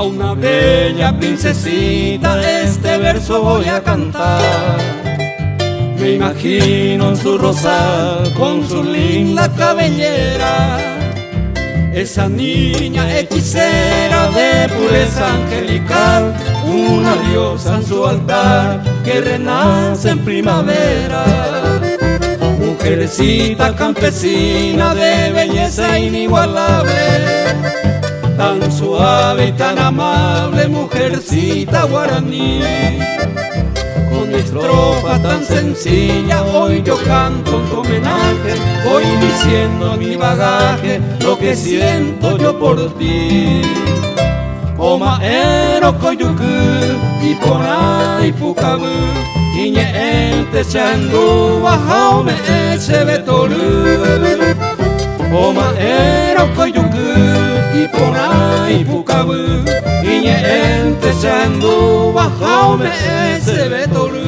A una bella princesita este verso voy a cantar. Me imagino en su rosal con su linda cabellera, esa niña hechicera de pureza angelical, una diosa en su altar que renace en primavera. Mujercita campesina de belleza inigualable, tan suave y tan amable, mujercita guaraní. Con mi estrofa tan sencilla hoy yo canto en tu homenaje, voy diciendo en mi bagaje lo que siento yo por ti. Omaero koyuku y ponai pukabu, iñe ente chandu bajaume eche betoru. Omaero koyuku y ponai pukabu, iñe ente chandu bajaume eche betoru.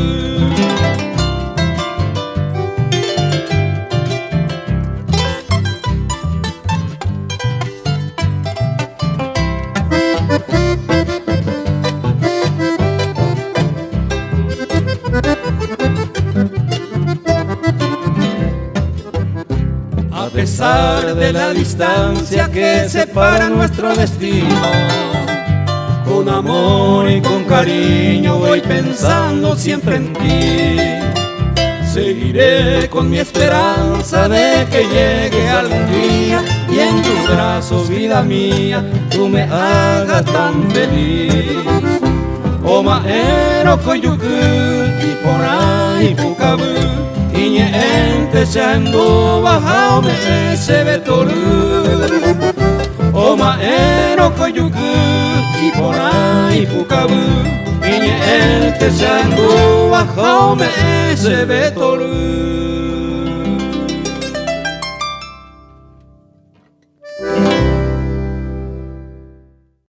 A pesar de la distancia que separa nuestro destino, con amor y con cariño voy pensando siempre en ti. Seguiré con mi esperanza de que llegue algún día y en tus brazos, vida mía, tú me hagas tan feliz. Omaero koyuku y ponai pukabu, iñe ente chandu bajaume eche betoru. Omaero koyuku y ponai pukabu, iñe ente chandu bajaume eche betoru.